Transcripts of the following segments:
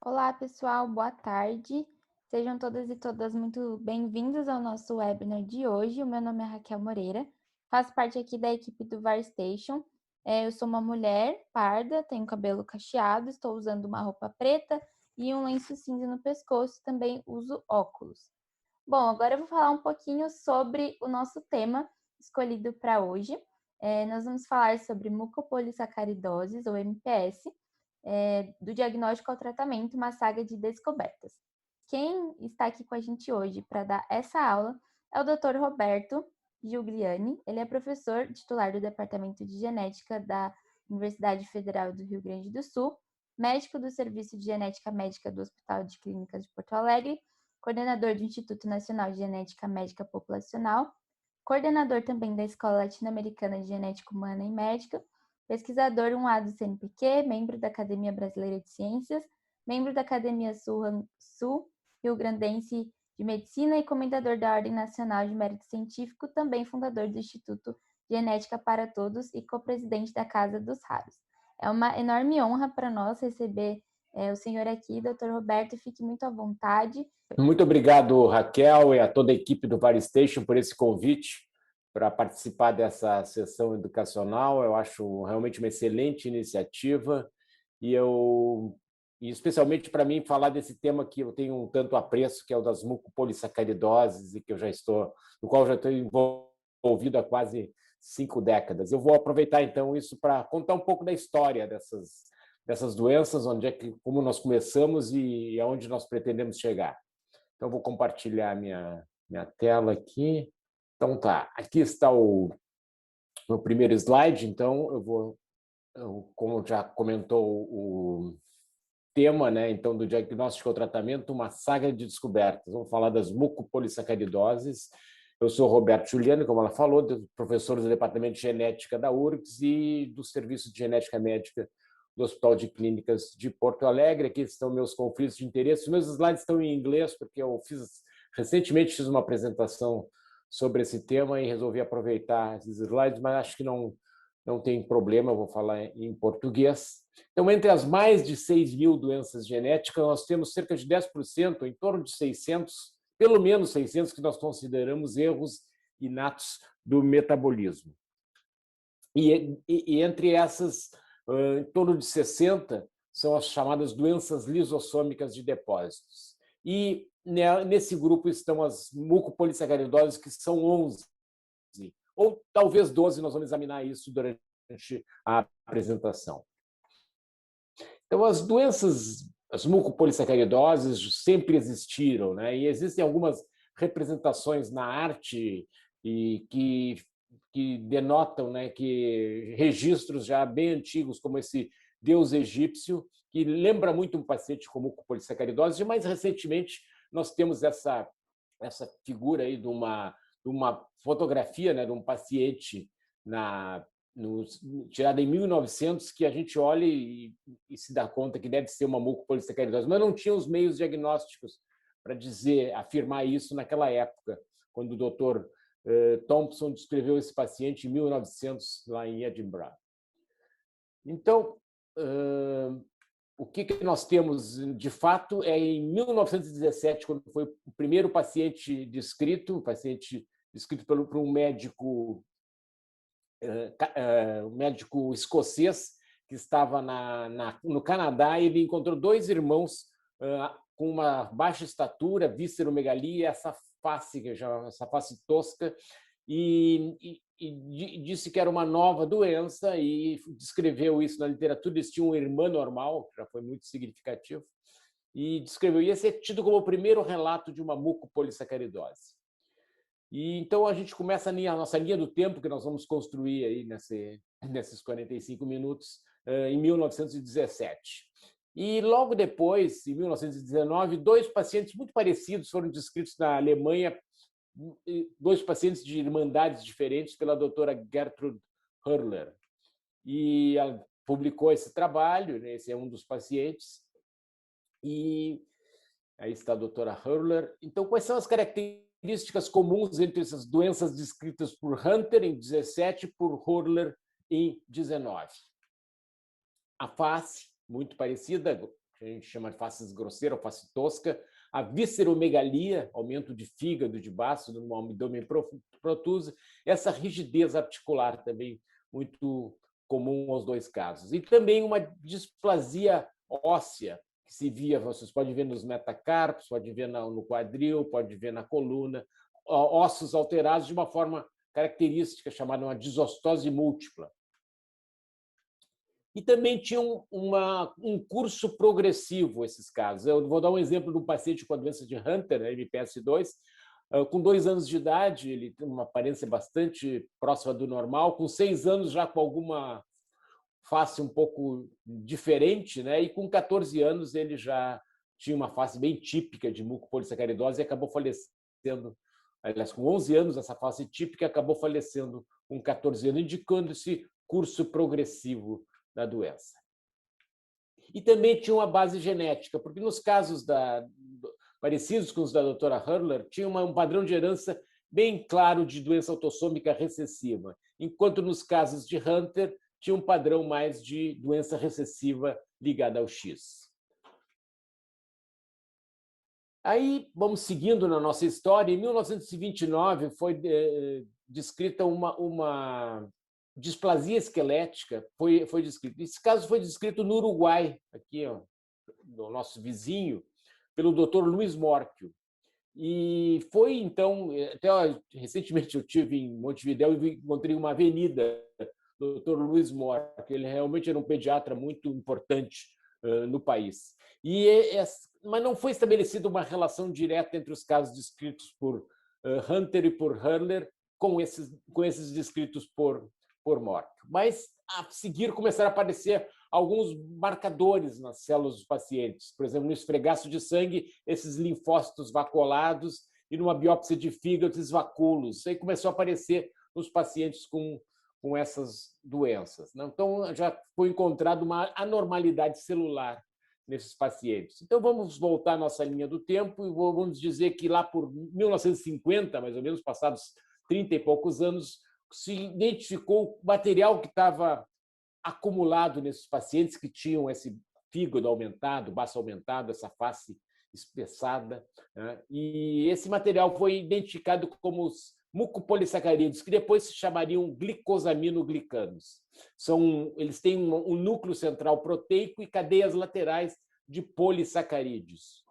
Olá, pessoal, boa tarde. Sejam todas e todas muito bem-vindos ao nosso webinar de hoje. O meu nome é Raquel Moreira, faço parte aqui da equipe do VarStation. Eu sou uma mulher parda, tenho cabelo cacheado, estou usando uma roupa preta e um lenço cinza no pescoço, também uso óculos. Bom, agora eu vou falar um pouquinho sobre o nosso tema escolhido para hoje. Nós vamos falar sobre mucopolissacaridoses, ou MPS, do diagnóstico ao tratamento, uma saga de descobertas. Quem está aqui com a gente hoje para dar essa aula é o Dr. Roberto Giuliani. Ele é professor titular do Departamento de Genética da Universidade Federal do Rio Grande do Sul, médico do Serviço de Genética Médica do Hospital de Clínicas de Porto Alegre, coordenador do Instituto Nacional de Genética Médica Populacional, coordenador também da Escola Latino-Americana de Genética Humana e Médica, pesquisador 1A do CNPq, membro da Academia Brasileira de Ciências, membro da Academia Sul Rio Grandense de Medicina e comendador da Ordem Nacional de Mérito Científico, também fundador do Instituto Genética para Todos e co-presidente da Casa dos Raros. É uma enorme honra para nós receber o senhor aqui, Dr. Roberto, fique muito à vontade. Muito obrigado, Raquel, e a toda a equipe do VarStation por esse convite para participar dessa sessão educacional. Eu acho realmente uma excelente iniciativa e especialmente para mim falar desse tema que eu tenho um tanto apreço, que é o das mucopolissacaridoses, e que no qual eu já estou envolvido há quase 5 décadas. Eu vou aproveitar então isso para contar um pouco da história dessas doenças, como nós começamos e aonde nós pretendemos chegar. Então, vou compartilhar minha tela aqui. Então, tá. Aqui está o meu primeiro slide. Então, como já comentou o tema, né? Então, do diagnóstico ao tratamento, uma saga de descobertas. Vamos falar das mucopolissacaridoses. Eu sou Roberto Giuliani, como ela falou, professor do Departamento de Genética da URGS e do Serviço de Genética Médica do Hospital de Clínicas de Porto Alegre. Aqui estão meus conflitos de interesse. Meus slides estão em inglês, porque eu recentemente fiz uma apresentação sobre esse tema e resolvi aproveitar esses slides, mas acho que não tem problema, eu vou falar em português. Então, entre as mais de 6.000 doenças genéticas, nós temos cerca de 10%, em torno de 600, pelo menos 600, que nós consideramos erros inatos do metabolismo. E entre essas, em torno de 60 são as chamadas doenças lisossômicas de depósitos. E nesse grupo estão as mucopolissacaridoses, que são 11, ou talvez 12, nós vamos examinar isso durante a apresentação. Então, as mucopolissacaridoses sempre existiram, né? E existem algumas representações na arte que denotam, né, que registros já bem antigos, como esse deus egípcio, que lembra muito um paciente com mucopolissacaridose. E mais recentemente, nós temos essa figura aí de uma fotografia, né, de um paciente tirada em 1900, que a gente olha e se dá conta que deve ser uma mucopolissacaridose, mas não tinha os meios diagnósticos para afirmar isso naquela época, quando o doutor Thompson descreveu esse paciente em 1900, lá em Edinburgh. Então, o que nós temos, de fato, é em 1917, quando foi o primeiro paciente descrito por um médico escocês que estava no Canadá, e ele encontrou 2 irmãos com uma baixa estatura, visceromegalia, essa face tosca, e disse que era uma nova doença e descreveu isso na literatura. Eles tinham um irmão normal, que já foi muito significativo, e descreveu. E esse é tido como o primeiro relato de uma mucopolissacaridose. E então a gente começa a nossa linha do tempo, que nós vamos construir aí nesses 45 minutos, em 1917. E logo depois, em 1919, 2 pacientes muito parecidos foram descritos na Alemanha, 2 pacientes de irmandades diferentes, pela doutora Gertrude Hurler. E ela publicou esse trabalho, né? Esse é um dos pacientes. E aí está a doutora Hurler. Então, quais são as características comuns entre essas doenças descritas por Hunter em 17 e por Hurler em 19? A face, muito parecida, a que a gente chama de face grosseira ou face tosca, a visceromegalia, aumento de fígado, de baço, no abdômen protuso, essa rigidez articular também muito comum aos dois casos. E também uma displasia óssea, que se via, vocês podem ver nos metacarpos, pode ver no quadril, pode ver na coluna, ossos alterados de uma forma característica chamada uma desostose múltipla. E também tinha um curso progressivo, esses casos. Eu vou dar um exemplo de um paciente com a doença de Hunter, MPS2, com 2 anos de idade, ele tem uma aparência bastante próxima do normal, com 6 anos já com alguma face um pouco diferente, né? E com 14 anos ele já tinha uma face bem típica de mucopolissacaridose e acabou falecendo. Aliás, com 11 anos, essa face típica acabou falecendo com 14 anos, indicando esse curso progressivo da doença. E também tinha uma base genética, porque nos casos parecidos com os da doutora Hurler, tinha um padrão de herança bem claro de doença autossômica recessiva, enquanto nos casos de Hunter tinha um padrão mais de doença recessiva ligada ao X. Aí, vamos seguindo na nossa história, em 1929 foi descrita uma displasia esquelética, foi descrita. Esse caso foi descrito no Uruguai, aqui, ó, no nosso vizinho, pelo Dr. Luiz Morchio. E foi, então, até recentemente eu estive em Montevidéu e encontrei uma avenida do Dr. Luiz Morchio, ele realmente era um pediatra muito importante no país. Mas não foi estabelecida uma relação direta entre os casos descritos por Hunter e por Hurler com esses descritos por Morchio. Mas, a seguir, começaram a aparecer alguns marcadores nas células dos pacientes. Por exemplo, no esfregaço de sangue, esses linfócitos vaculados, e numa biópsia de fígado, esses vacúolos. Isso aí começou a aparecer nos pacientes com essas doenças. Então, já foi encontrada uma anormalidade celular nesses pacientes. Então, vamos voltar à nossa linha do tempo e vamos dizer que lá por 1950, mais ou menos, passados 30 e poucos anos, se identificou o material que estava acumulado nesses pacientes que tinham esse fígado aumentado, baço aumentado, essa face espessada, né? E esse material foi identificado como os mucopolissacarídeos, que depois se chamariam glicosaminoglicanos. Eles têm um núcleo central proteico e cadeias laterais de polissacarídeos.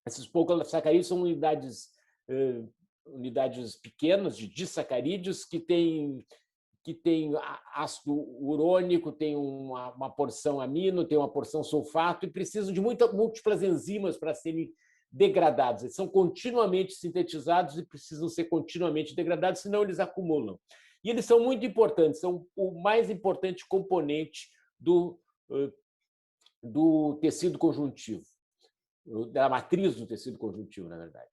Esses polissacarídeos são unidades pequenas de disacarídeos que têm ácido urônico, tem uma porção amino, tem uma porção sulfato e precisam de múltiplas enzimas para serem degradados. Eles são continuamente sintetizados e precisam ser continuamente degradados, senão eles acumulam. E eles são muito importantes, são o mais importante componente do tecido conjuntivo, da matriz do tecido conjuntivo, na verdade.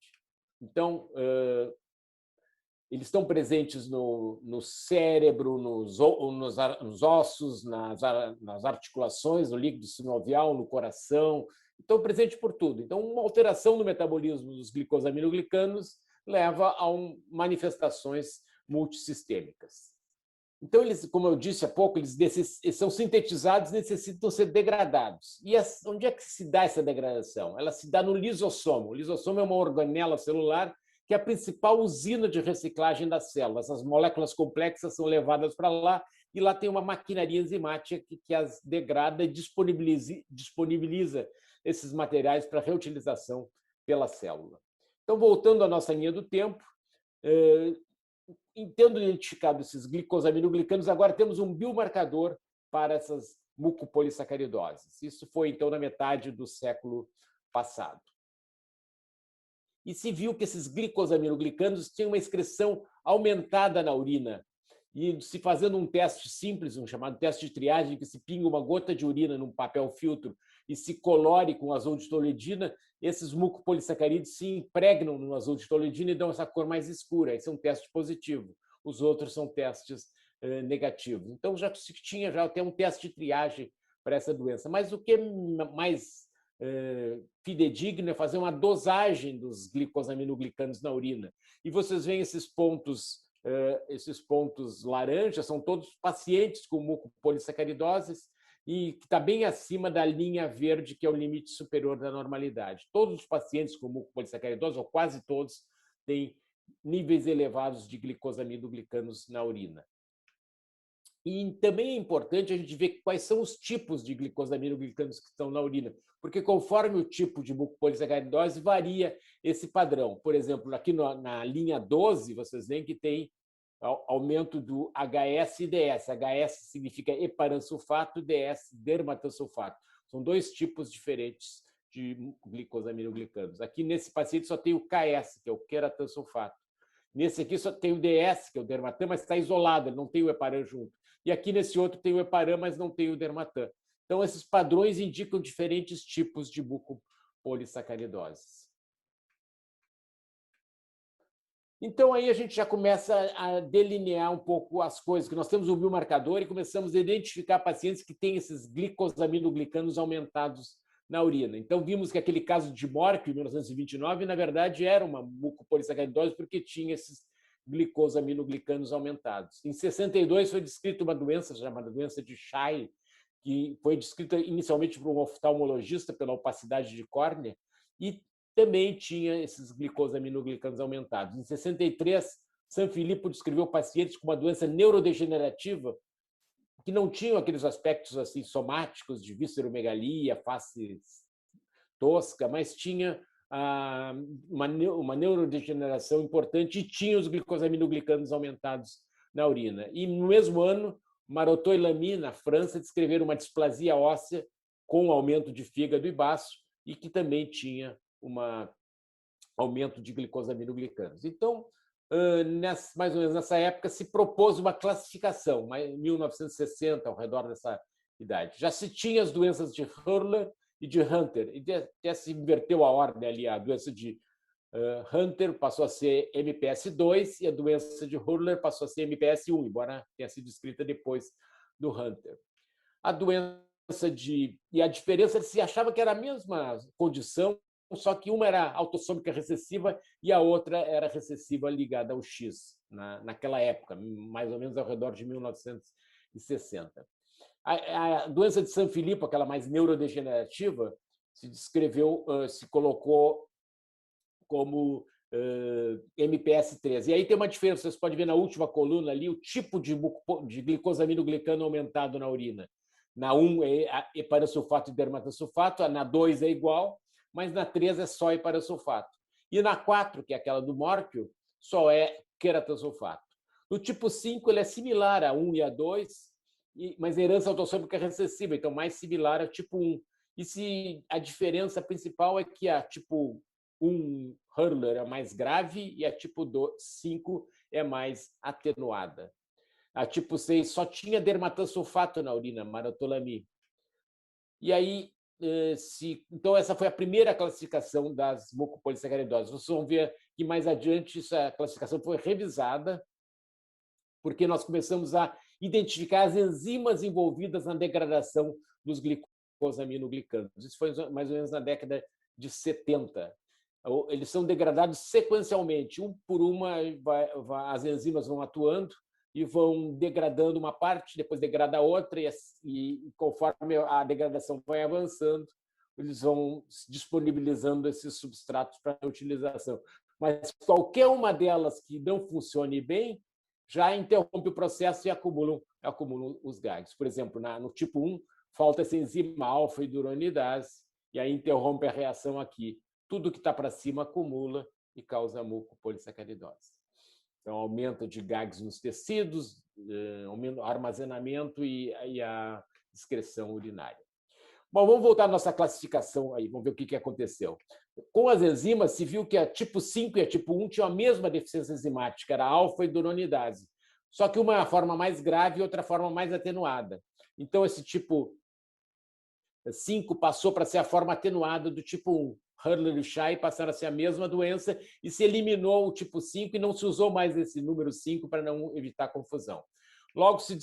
Então, eles estão presentes no cérebro, nos ossos, nas articulações, no líquido sinovial, no coração. Estão presentes por tudo. Então, uma alteração no metabolismo dos glicosaminoglicanos leva a manifestações multissistêmicas. Então, eles, como eu disse há pouco, eles são sintetizados e necessitam ser degradados. E onde é que se dá essa degradação? Ela se dá no lisossomo. O lisossomo é uma organela celular que é a principal usina de reciclagem das células. As moléculas complexas são levadas para lá e lá tem uma maquinaria enzimática que as degrada e disponibiliza esses materiais para reutilização pela célula. Então, voltando à nossa linha do tempo, tendo identificado esses glicosaminoglicanos, agora temos um biomarcador para essas mucopolissacaridoses. Isso foi, então, na metade do século passado. E se viu que esses glicosaminoglicanos tinham uma excreção aumentada na urina. E se fazendo um teste simples, um chamado teste de triagem, que se pinga uma gota de urina num papel filtro e se colore com azul de toluidina, esses mucopolissacarídeos se impregnam no azul de toluidina e dão essa cor mais escura. Esse é um teste positivo. Os outros são testes negativos. Então, já se tinha já até um teste de triagem para essa doença. Mas o que é mais fidedigno é fazer uma dosagem dos glicosaminoglicanos na urina. E vocês veem esses pontos laranjas, são todos pacientes com mucopolissacaridoses, e que está bem acima da linha verde, que é o limite superior da normalidade. Todos os pacientes com mucopolissacaridose, ou quase todos, têm níveis elevados de glicosaminoglicanos na urina. E também é importante a gente ver quais são os tipos de glicosaminoglicanos que estão na urina, porque conforme o tipo de mucopolissacaridose varia esse padrão. Por exemplo, aqui na linha 12, vocês veem que tem aumento do HS e DS. HS significa heparansulfato, DS, dermatosulfato. São dois tipos diferentes de glicosaminoglicanos. Aqui nesse paciente só tem o KS, que é o queratansulfato. Nesse aqui só tem o DS, que é o dermatan, mas está isolado, ele não tem o heparan junto. E aqui nesse outro tem o heparan, mas não tem o dermatan. Então, esses padrões indicam diferentes tipos de mucopolissacaridoses. Então, aí a gente já começa a delinear um pouco as coisas, que nós temos o biomarcador e começamos a identificar pacientes que têm esses glicosaminoglicanos aumentados na urina. Então, vimos que aquele caso de Mork, em 1929, na verdade, era uma mucopolissacaridose porque tinha esses glicosaminoglicanos aumentados. Em 62, foi descrita uma doença chamada doença de Shay, que foi descrita inicialmente por um oftalmologista pela opacidade de córnea, e também tinha esses glicosaminoglicanos aumentados. Em 63, Sanfilippo descreveu pacientes com uma doença neurodegenerativa que não tinham aqueles aspectos assim somáticos de visceromegalia, face tosca, mas tinha uma neurodegeneração importante e tinha os glicosaminoglicanos aumentados na urina. E no mesmo ano, Marotot e Lamy, na França, descreveram uma displasia óssea com aumento de fígado e baço e que também tinha um aumento de glicosaminoglicanos. Então, mais ou menos nessa época, se propôs uma classificação, em 1960, ao redor dessa idade. Já se tinha as doenças de Hurler e de Hunter, e até se inverteu a ordem ali, a doença de Hunter passou a ser MPS 2 e a doença de Hurler passou a ser MPS 1, embora tenha sido escrita depois do Hunter. A doença e a diferença, se achava que era a mesma condição, só que uma era autossômica recessiva e a outra era recessiva ligada ao X, naquela época, mais ou menos ao redor de 1960. A doença de Sanfilippo, aquela mais neurodegenerativa, se descreveu, se colocou como MPS 13. E aí tem uma diferença, vocês podem ver na última coluna ali, o tipo de glicosaminoglicano aumentado na urina. Na 1 é heparansulfato e dermatosulfato, na 2 é igual, mas na 3 é só heparansulfato. E na 4, que é aquela do Morquio, só é queratansulfato. No tipo 5, ele é similar a 1 e a 2, mas a herança autossômica é recessiva, então mais similar ao tipo 1. E a diferença principal é que a tipo 1 Hurler é mais grave e a tipo 5 é mais atenuada. A tipo 6 só tinha dermatosulfato na urina, Marotot-Lamy. E aí, então, essa foi a primeira classificação das mucopolissacaridoses. Vocês vão ver que mais adiante essa classificação foi revisada, porque nós começamos a identificar as enzimas envolvidas na degradação dos glicosaminoglicanos. Isso foi mais ou menos na década de 70. Eles são degradados sequencialmente, um por uma, as enzimas vão atuando e vão degradando uma parte, depois degrada a outra, e conforme a degradação vai avançando, eles vão disponibilizando esses substratos para utilização. Mas qualquer uma delas que não funcione bem, já interrompe o processo e acumulam os GAGs. Por exemplo, no tipo 1, falta essa enzima alfa-hidroronidase, e aí interrompe a reação aqui. Tudo que está para cima acumula e causa mucopolissacaridose. Então, aumento de GAGs nos tecidos, aumento armazenamento e a excreção urinária. Bom, vamos voltar à nossa classificação aí, vamos ver o que aconteceu. Com as enzimas, se viu que a tipo 5 e a tipo 1 tinham a mesma deficiência enzimática, era a alfa-hidroronidase, só que uma é a forma mais grave e outra forma mais atenuada. Então, esse tipo 5 passou para ser a forma atenuada do tipo 1. Hurler e Shay passaram a ser a mesma doença e se eliminou o tipo 5 e não se usou mais esse número 5 para não evitar confusão. Logo se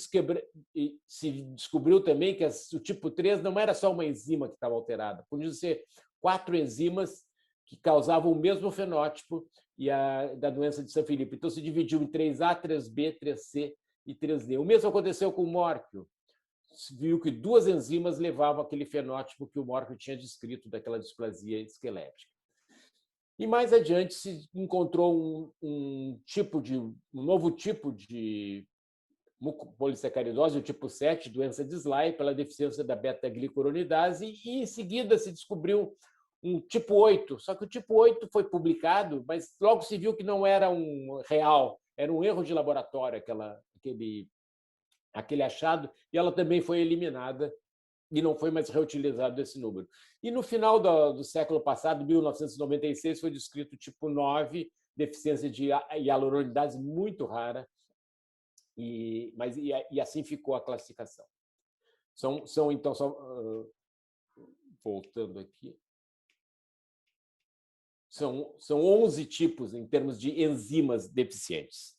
descobriu também que o tipo 3 não era só uma enzima que estava alterada, podiam ser 4 enzimas que causavam o mesmo fenótipo da doença de Sanfilippo. Então se dividiu em 3A, 3B, 3C e 3D. O mesmo aconteceu com o Morquio. viu que 2 enzimas levavam aquele fenótipo que o Morkel tinha descrito daquela displasia esquelética. E mais adiante se encontrou um novo tipo de mucopolissacaridose, o tipo 7, doença de Sly, pela deficiência da beta-glicuronidase, e em seguida se descobriu um tipo 8, só que o tipo 8 foi publicado, mas logo se viu que não era um real, era um erro de laboratório aquele achado, e ela também foi eliminada e não foi mais reutilizado esse número. E no final do século passado, 1996, foi descrito o tipo 9, deficiência de hialuronidase muito rara, e assim ficou a classificação. Então, voltando aqui, são 11 tipos em termos de enzimas deficientes.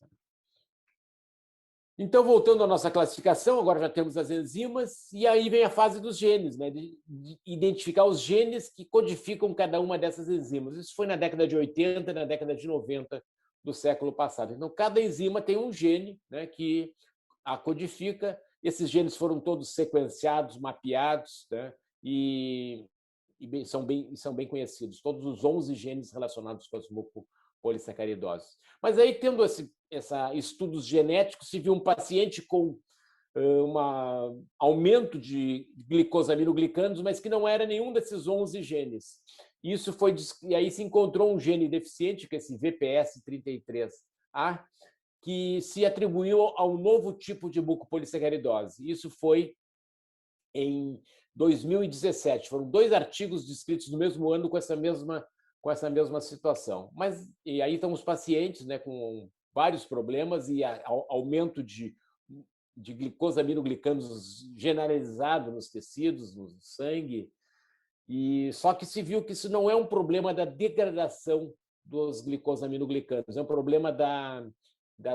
Então, voltando à nossa classificação, agora já temos as enzimas, e aí vem a fase dos genes, né? de identificar os genes que codificam cada uma dessas enzimas. Isso foi na década de 80, na década de 90 do século passado. Então, cada enzima tem um gene, né, que a codifica. Esses genes foram todos sequenciados, mapeados, né, e são bem conhecidos, todos os 11 genes relacionados com as mucopolissacaridoses. Mas aí, tendo estudos genéticos, se viu um paciente com um aumento de glicosaminoglicânidos, mas que não era nenhum desses 11 genes. E aí se encontrou um gene deficiente, que é esse VPS33A, que se atribuiu ao novo tipo de mucopolissacaridose. Isso foi em 2017. Foram 2 artigos descritos no mesmo ano com essa mesma situação. E aí estão os pacientes, né, com vários problemas e aumento de glicosaminoglicânidos generalizado nos tecidos, no sangue. E só que se viu que isso não é um problema da degradação dos glicosaminoglicânidos, é um problema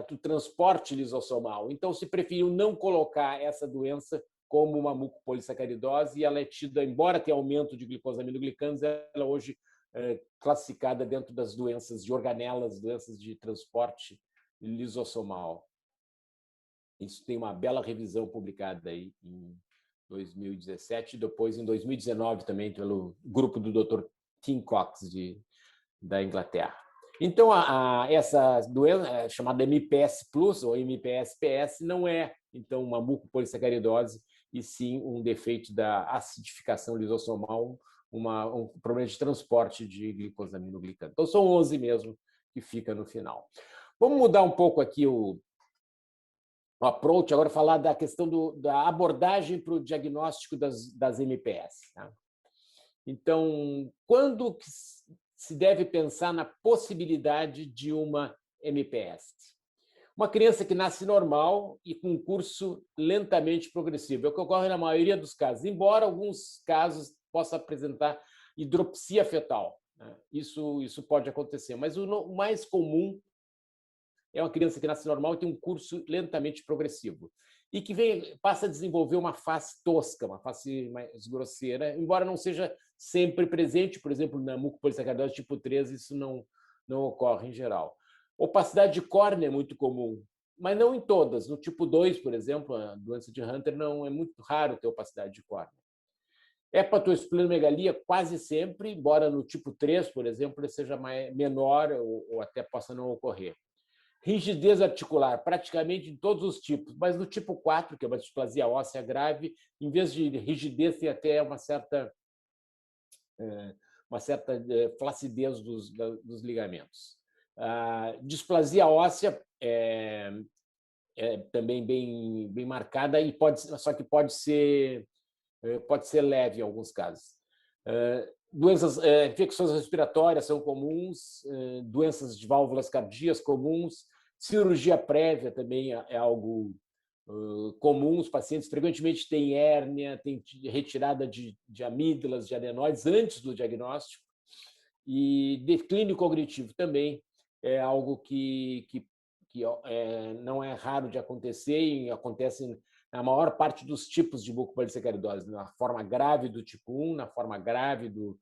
do transporte lisossomal. Então, se preferiu não colocar essa doença como uma mucopolissacaridose, e ela é tida, embora tenha aumento de glicosaminoglicânidos, ela hoje é classificada dentro das doenças de organelas, doenças de transporte lisossomal. Isso tem uma bela revisão publicada aí em 2017, e depois em 2019 também pelo grupo do Dr. Tim Cox da Inglaterra. Então, essa doença chamada MPS Plus ou MPS-PS não é então uma mucopolissacaridose, e sim um defeito da acidificação lisossomal, um problema de transporte de glicosaminoglicano. Então, são 11 mesmo que fica no final. Vamos mudar um pouco aqui o approach, agora falar da questão da abordagem para o diagnóstico das MPS. Tá? Então, quando se deve pensar na possibilidade de uma MPS? Uma criança que nasce normal e com um curso lentamente progressivo. É o que ocorre na maioria dos casos, embora alguns casos possa apresentar hidropsia fetal. Né? Isso pode acontecer, mas o mais comum é uma criança que nasce normal e tem um curso lentamente progressivo e que passa a desenvolver uma face tosca, uma face mais grosseira, embora não seja sempre presente. Por exemplo, na mucopolissacaridose tipo 3, isso não ocorre em geral. Opacidade de córnea é muito comum, mas não em todas. No tipo 2, por exemplo, a doença de Hunter, não é muito raro ter opacidade de córnea. Hepatoesplenomegalia quase sempre, embora no tipo 3, por exemplo, ele seja menor ou até possa não ocorrer. Rigidez articular, praticamente em todos os tipos, mas no tipo 4, que é uma displasia óssea grave, em vez de rigidez, tem até uma certa flacidez dos ligamentos. A displasia óssea é também bem marcada, só que pode ser leve em alguns casos. Infecções respiratórias são comuns, doenças de válvulas cardíacas comuns, cirurgia prévia também é algo comum. Os pacientes frequentemente têm hérnia, têm retirada de amígdalas, de adenoides antes do diagnóstico, e declínio cognitivo também é algo que não é raro de acontecer, e acontece na maior parte dos tipos de mucopolissacaridose, na forma grave do tipo 1, na forma grave do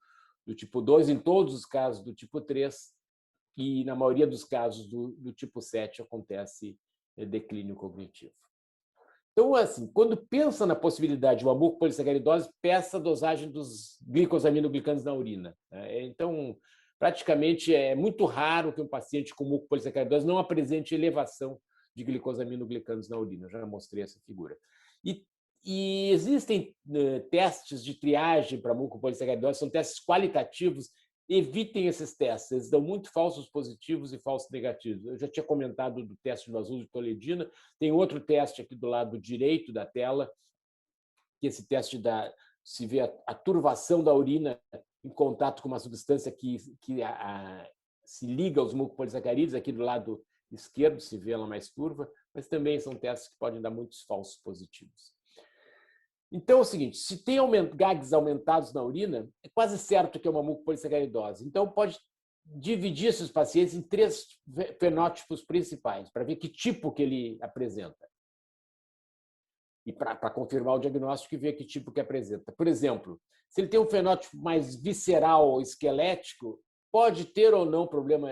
tipo 2, em todos os casos do tipo 3, e na maioria dos casos do tipo 7 acontece declínio cognitivo. Então, assim, quando pensa na possibilidade de uma mucopolissacaridose, peça a dosagem dos glicosaminoglicanos na urina. Então, praticamente é muito raro que um paciente com mucopolissacaridose não apresente elevação de glicosaminoglicanos na urina. Eu já mostrei essa figura. E existem testes de triagem para mucopolissacaridose, são testes qualitativos. Evitem esses testes, eles dão muito falsos positivos e falsos negativos. Eu já tinha comentado do teste do azul de toledina, tem outro teste aqui do lado direito da tela, que esse teste se vê a turvação da urina em contato com uma substância que se liga aos mucopolissacarídeos, aqui do lado esquerdo se vê ela mais turva, mas também são testes que podem dar muitos falsos positivos. Então é o seguinte, se tem GAGs aumentados na urina, é quase certo que é uma mucopolissacaridose. Então pode dividir esses pacientes em 3 fenótipos principais, para ver que tipo que ele apresenta. E para confirmar o diagnóstico e ver que tipo que apresenta. Por exemplo, se ele tem um fenótipo mais visceral ou esquelético, pode ter ou não problema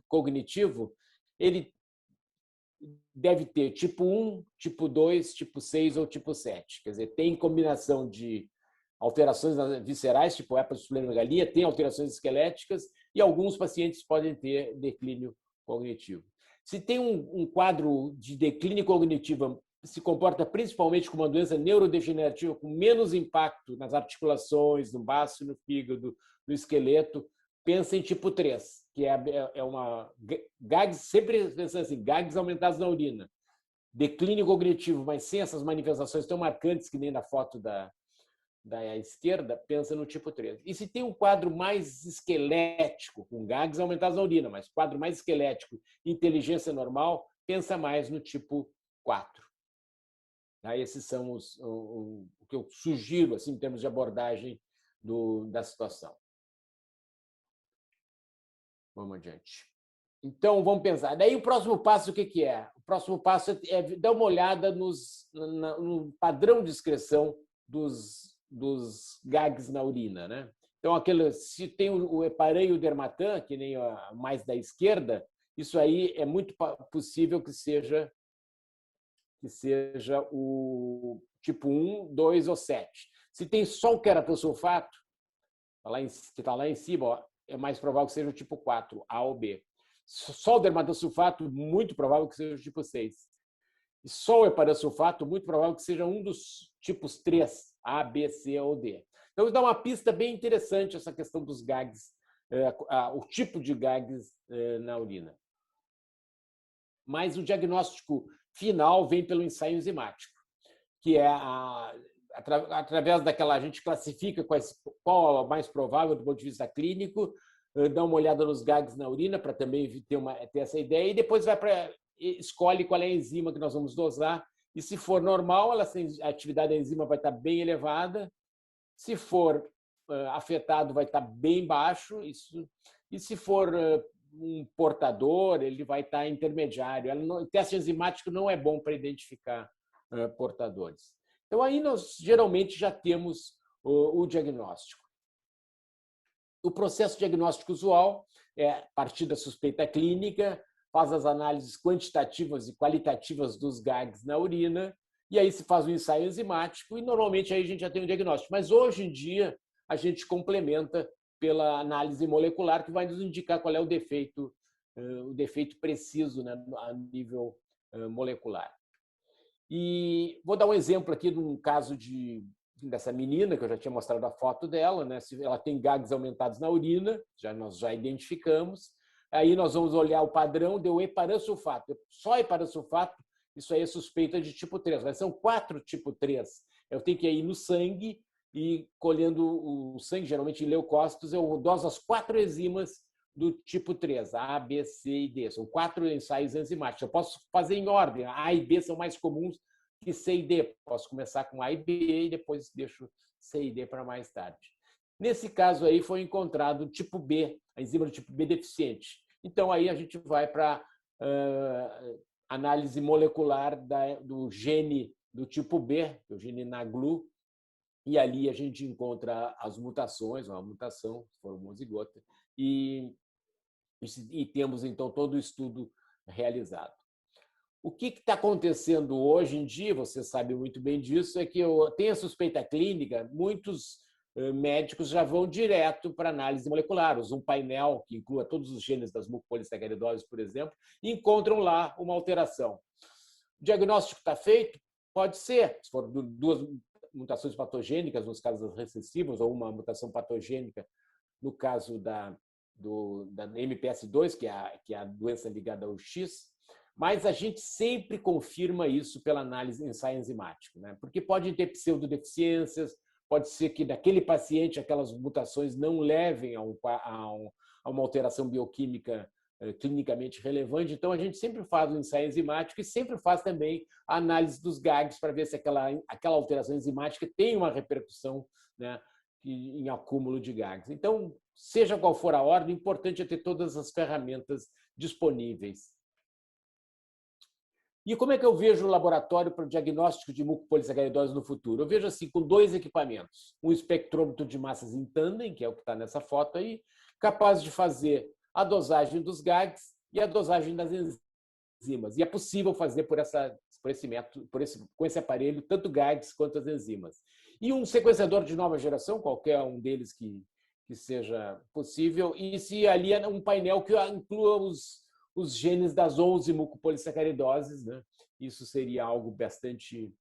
cognitivo, ele deve ter tipo 1, tipo 2, tipo 6 ou tipo 7. Quer dizer, tem combinação de alterações viscerais, tipo hepatosplenomegalia, tem alterações esqueléticas e alguns pacientes podem ter declínio cognitivo. Se tem um quadro de declínio cognitivo, se comporta principalmente como uma doença neurodegenerativa com menos impacto nas articulações, no baço, no fígado, no esqueleto, pensa em tipo 3, que é uma GAGs, sempre pensando assim, GAGs aumentados na urina. Declínio cognitivo, mas sem essas manifestações tão marcantes que nem na foto da esquerda, pensa no tipo 3. E se tem um quadro mais esquelético, com GAGs aumentados na urina, mas quadro mais esquelético, inteligência normal, pensa mais no tipo 4. Esses são o que eu sugiro assim, em termos de abordagem da situação. Vamos adiante. Então, vamos pensar. Daí, o próximo passo, o que é? O próximo passo é dar uma olhada no padrão de excreção dos GAGs na urina. Né? Então, se tem o heparan e o dermatan, que nem mais da esquerda, isso aí é muito possível que seja o tipo 1, 2 ou 7. Se tem só o queratosulfato, que está lá em cima, ó, é mais provável que seja o tipo 4, A ou B. Só o dermatosulfato, muito provável que seja o tipo 6. E só o heparansulfato, muito provável que seja um dos tipos 3, A, B, C ou D. Então, isso dá uma pista bem interessante, essa questão dos GAGs, o tipo de GAGs na urina. Mas o diagnóstico final vem pelo ensaio enzimático, que é através daquela, a gente classifica qual é o mais provável do ponto de vista clínico, dá uma olhada nos GAGs na urina para também ter essa ideia, e depois escolhe qual é a enzima que nós vamos dosar, e se for normal, a atividade da enzima vai estar bem elevada, se for afetado, vai estar bem baixo, e se for um portador, ele vai estar intermediário. O teste enzimático não é bom para identificar portadores. Então, aí nós geralmente já temos o diagnóstico. O processo diagnóstico usual é a partir da suspeita clínica, faz as análises quantitativas e qualitativas dos GAGs na urina, e aí se faz o ensaio enzimático, e normalmente aí a gente já tem um diagnóstico. Mas hoje em dia a gente complementa pela análise molecular, que vai nos indicar qual é o defeito preciso, né, a nível molecular. E vou dar um exemplo aqui de um caso dessa menina, que eu já tinha mostrado a foto dela, né? Ela tem GAGs aumentados na urina, nós já identificamos. Aí nós vamos olhar o padrão, deu heparansulfato. Só heparansulfato, isso aí é suspeita de tipo 3, mas são 4 tipo 3. Eu tenho que ir no sangue e colhendo o sangue, geralmente em leucócitos, eu doso as 4 enzimas do tipo 3, A, B, C e D. São 4 ensaios enzimáticos. Eu posso fazer em ordem. A e B são mais comuns que C e D. Posso começar com A e B e depois deixo C e D para mais tarde. Nesse caso aí foi encontrado o tipo B, a enzima do tipo B deficiente. Então aí a gente vai para análise molecular do gene do tipo B, o gene NAGLU, e ali a gente encontra as mutações, uma mutação, se for homozigota, e temos, então, todo o estudo realizado. O que está acontecendo hoje em dia, você sabe muito bem disso, é que eu tenho a suspeita clínica, muitos médicos já vão direto para análise molecular, usam um painel que inclua todos os genes das mucopolissacaridoses, por exemplo, e encontram lá uma alteração. O diagnóstico está feito? Pode ser, se for duas mutações patogênicas, nos casos recessivos, ou uma mutação patogênica, no caso da MPS2, que é a doença ligada ao X, mas a gente sempre confirma isso pela análise ensaio enzimático, né? Porque pode ter pseudodeficiências, pode ser que naquele paciente aquelas mutações não levem a uma alteração bioquímica clinicamente relevante. Então, a gente sempre faz o ensaio enzimático e sempre faz também a análise dos GAGs para ver se aquela alteração enzimática tem uma repercussão, né, em acúmulo de GAGs. Então, seja qual for a ordem, o importante é ter todas as ferramentas disponíveis. E como é que eu vejo o laboratório para o diagnóstico de mucopolissacaridose no futuro? Eu vejo assim, com 2 equipamentos. Um espectrômetro de massas em tandem, que é o que está nessa foto aí, capaz de fazer a dosagem dos GAGs e a dosagem das enzimas. E é possível fazer com esse aparelho, tanto GAGs quanto as enzimas. E um sequenciador de nova geração, qualquer um deles que seja possível, e se ali é um painel que inclua os genes das 11 mucopolissacaridoses, né? Isso seria algo bastante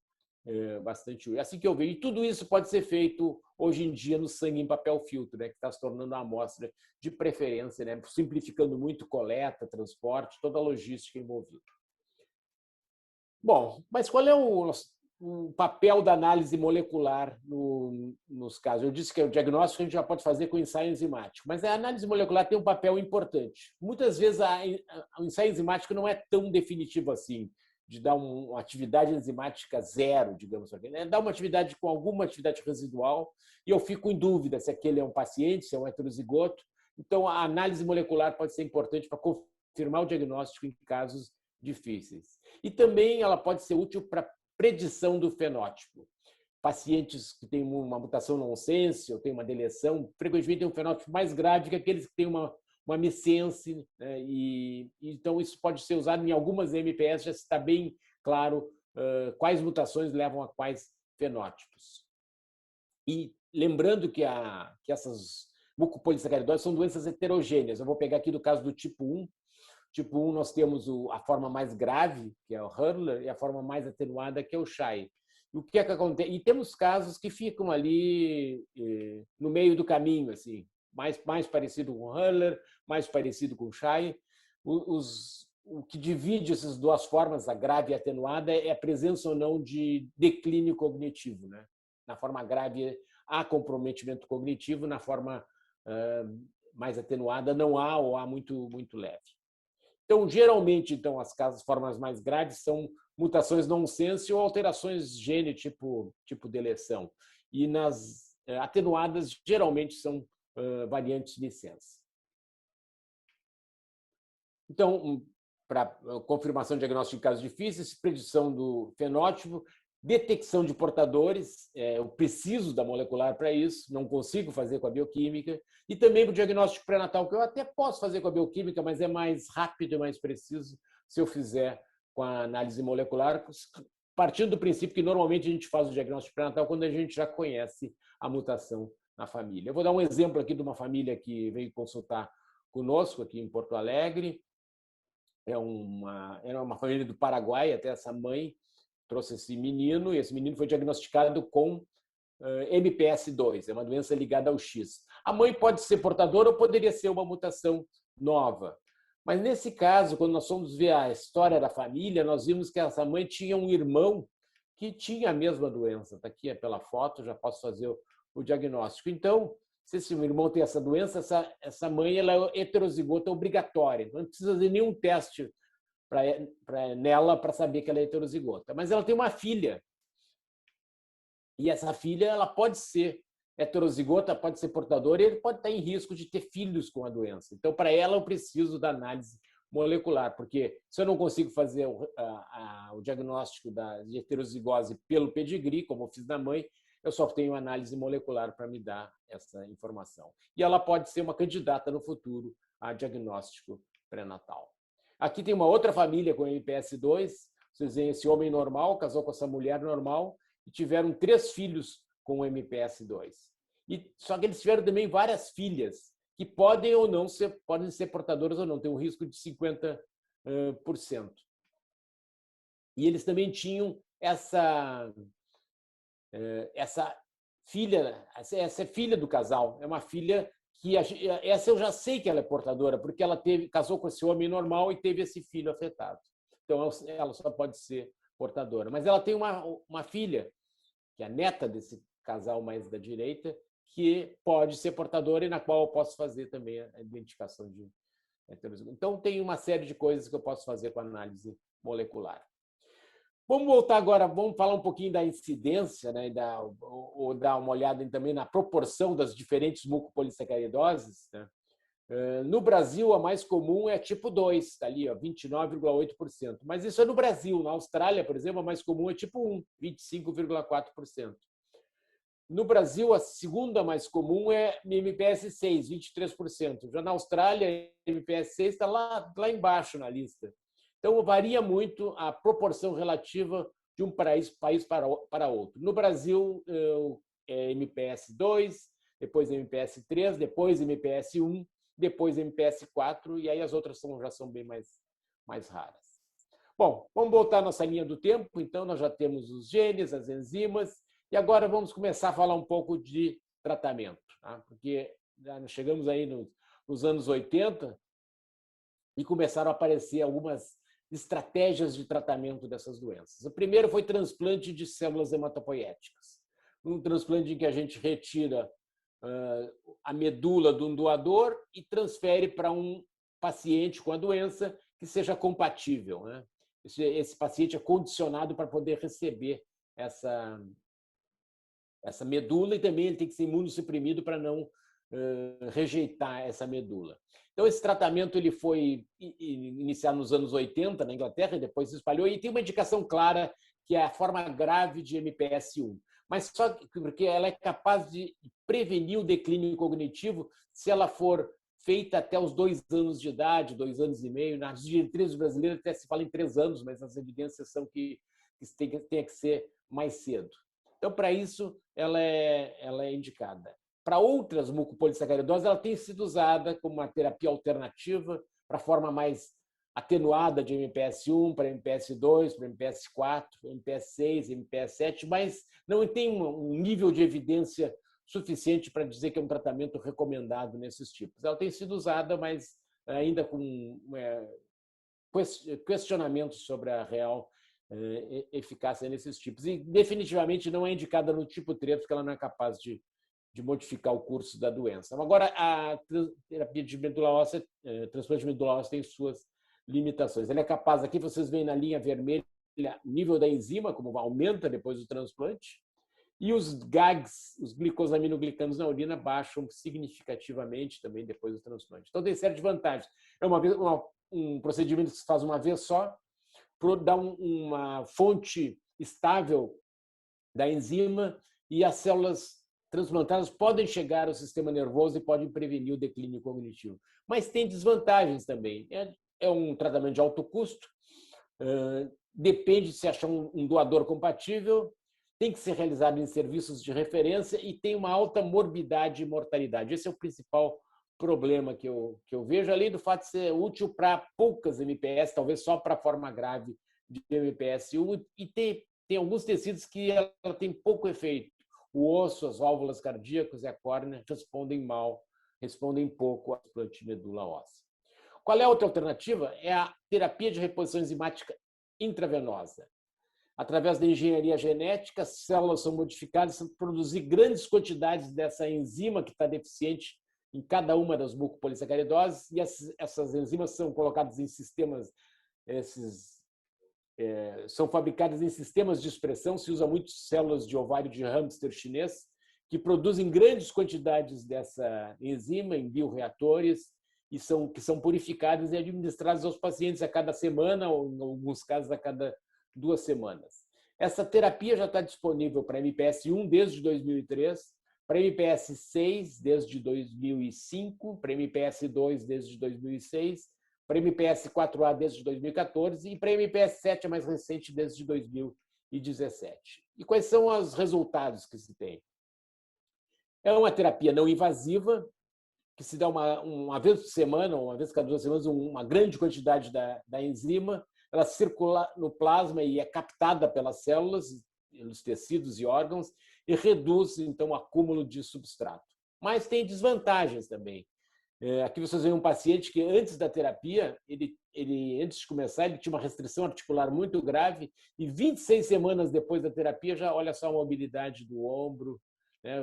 assim que eu vejo. E tudo isso pode ser feito hoje em dia no sangue em papel filtro, né? Que está se tornando a amostra de preferência, né? Simplificando muito coleta, transporte, toda a logística envolvida. Bom, mas qual é o papel da análise molecular nos casos? Eu disse que o diagnóstico a gente já pode fazer com ensaio enzimático, mas a análise molecular tem um papel importante. Muitas vezes o ensaio enzimático não é tão definitivo assim, de dar uma atividade enzimática zero, digamos assim, né? Dá uma atividade com alguma atividade residual e eu fico em dúvida se aquele é um paciente, se é um heterozigoto. Então, a análise molecular pode ser importante para confirmar o diagnóstico em casos difíceis. E também ela pode ser útil para predição do fenótipo. Pacientes que têm uma mutação nonsense ou têm uma deleção, frequentemente têm um fenótipo mais grave que aqueles que têm uma missense, né? E então isso pode ser usado em algumas MPS, já está bem claro quais mutações levam a quais fenótipos. E lembrando que essas mucopolissacaridoses são doenças heterogêneas. Eu vou pegar aqui do caso do tipo 1. Tipo 1, nós temos a forma mais grave, que é o Hurler, e a forma mais atenuada, que é o Shy. E o que é que acontece? E temos casos que ficam ali no meio do caminho, assim, mais parecido com o Hurler, mais parecido com o Shy. O que divide essas duas formas, a grave e a atenuada, é a presença ou não de declínio cognitivo, né? Na forma grave há comprometimento cognitivo, na forma mais atenuada não há ou há muito leve. Então, geralmente, as formas mais graves são mutações nonsense ou alterações de gene tipo deleção. E nas atenuadas, geralmente, são variantes de licença. Então, para confirmação de diagnóstico em casos difíceis, predição do fenótipo, detecção de portadores, eu preciso da molecular para isso, não consigo fazer com a bioquímica, e também para o diagnóstico pré-natal, que eu até posso fazer com a bioquímica, mas é mais rápido e mais preciso se eu fizer com a análise molecular, partindo do princípio que normalmente a gente faz o diagnóstico pré-natal quando a gente já conhece a mutação na família. Eu vou dar um exemplo aqui de uma família que veio consultar conosco aqui em Porto Alegre. Era uma família do Paraguai, até essa mãe trouxe esse menino, e esse menino foi diagnosticado com MPS2, é uma doença ligada ao X. A mãe pode ser portadora ou poderia ser uma mutação nova. Mas, nesse caso, quando nós fomos ver a história da família, nós vimos que essa mãe tinha um irmão que tinha a mesma doença. Está aqui pela foto, já posso fazer o diagnóstico. Então, se esse irmão tem essa doença, essa mãe ela é heterozigota obrigatória. Não precisa de nenhum teste nela para saber que ela é heterozigota. Mas ela tem uma filha. E essa filha ela pode ser heterozigota, pode ser portadora, e ele pode estar em risco de ter filhos com a doença. Então, para ela, eu preciso da análise molecular, porque se eu não consigo fazer o diagnóstico de heterozigose pelo pedigree, como eu fiz na mãe, eu só tenho análise molecular para me dar essa informação. E ela pode ser uma candidata no futuro a diagnóstico pré-natal. Aqui tem uma outra família com MPS2, Vocês veem esse homem normal, casou com essa mulher normal e tiveram 3 filhos com o MPS2. Só que eles tiveram também várias filhas que podem ou não podem ser portadoras ou não, tem um risco de 50%. E eles também tinham essa filha, essa é filha do casal, é uma filha que essa eu já sei que ela é portadora, porque ela casou com esse homem normal e teve esse filho afetado. Então ela só pode ser portadora. Mas ela tem uma filha, que é a neta desse casal mais da direita, que pode ser portadora e na qual eu posso fazer também a identificação de heterozigoto. Então tem uma série de coisas que eu posso fazer com a análise molecular. Vamos voltar agora, vamos falar um pouquinho da incidência, né, ou dar uma olhada também na proporção das diferentes mucopolissacaridoses, né? No Brasil, a mais comum é tipo 2, está ali, 29,8%. Mas isso é no Brasil. Na Austrália, por exemplo, a mais comum é tipo 1, 25,4%. No Brasil, a segunda mais comum é MPS 6, 23%. Já na Austrália, MPS 6 está lá embaixo na lista. Então, varia muito a proporção relativa de um país para outro. No Brasil, é MPS 2, depois MPS 3, depois MPS 1, depois MPS 4, e aí as outras já são bem mais raras. Bom, vamos voltar à nossa linha do tempo. Então, nós já temos os genes, as enzimas, e agora vamos começar a falar um pouco de tratamento, tá? Porque já chegamos aí nos anos 80 e começaram a aparecer algumas estratégias de tratamento dessas doenças. O primeiro foi transplante de células hematopoéticas. Um transplante em que a gente retira a medula de um doador e transfere para um paciente com a doença que seja compatível, né? Esse paciente é condicionado para poder receber essa medula e também ele tem que ser imunossuprimido para não rejeitar essa medula. Então, esse tratamento ele foi iniciado nos anos 80 na Inglaterra e depois se espalhou, e tem uma indicação clara que é a forma grave de MPS1, mas só porque ela é capaz de prevenir o declínio cognitivo se ela for feita até os 2 anos de idade, 2 anos e meio. Nas diretrizes brasileiras até se fala em 3 anos, mas as evidências são que tem que ser mais cedo. Então, para isso, ela é indicada. Para outras mucopolissacaridoses, ela tem sido usada como uma terapia alternativa para a forma mais atenuada de MPS1, para MPS2, para MPS4, MPS6, MPS7, mas não tem um nível de evidência suficiente para dizer que é um tratamento recomendado nesses tipos. Ela tem sido usada, mas ainda com questionamentos sobre a real eficácia nesses tipos. E definitivamente não é indicada no tipo 3, porque ela não é capaz de modificar o curso da doença. Agora, a terapia de medula óssea, transplante de medula óssea tem suas limitações. Ele é capaz, aqui vocês veem na linha vermelha, o nível da enzima, como aumenta depois do transplante, e os GAGs, os glicosaminoglicanos na urina, baixam significativamente também depois do transplante. Então, tem série de vantagens. É um procedimento que se faz uma vez só, dar uma fonte estável da enzima, e as células transplantadas podem chegar ao sistema nervoso e podem prevenir o declínio cognitivo. Mas tem desvantagens também. É um tratamento de alto custo, depende de se achar um doador compatível, tem que ser realizado em serviços de referência e tem uma alta morbidade e mortalidade. Esse é o principal problema que eu vejo, além do fato de ser útil para poucas MPS, talvez só para a forma grave de MPS1, e tem alguns tecidos que ela tem pouco efeito. O osso, as válvulas cardíacas e a córnea respondem pouco ao transplante de medula óssea. Qual é a outra alternativa? É a terapia de reposição enzimática intravenosa. Através da engenharia genética, as células são modificadas para produzir grandes quantidades dessa enzima que está deficiente em cada uma das mucopolissacaridoses, e essas enzimas são colocadas em sistemas, são fabricadas em sistemas de expressão. Se usa muito células de ovário de hamster chinês, que produzem grandes quantidades dessa enzima em bioreatores, que são purificadas e administradas aos pacientes a cada semana, ou em alguns casos a cada 2 semanas. Essa terapia já está disponível para MPS1 desde 2003, para MPS6 desde 2005, para MPS2 desde 2006, para MPS 4A desde 2014 e para MPS 7 é mais recente desde 2017. E quais são os resultados que se tem? É uma terapia não invasiva, que se dá uma vez por semana, uma vez cada 2 semanas, uma grande quantidade da enzima, ela circula no plasma e é captada pelas células, pelos tecidos e órgãos, e reduz, então, o acúmulo de substrato. Mas tem desvantagens também. Aqui vocês veem um paciente que, antes da terapia, antes de começar, ele tinha uma restrição articular muito grave e 26 semanas depois da terapia, já olha só a mobilidade do ombro, né,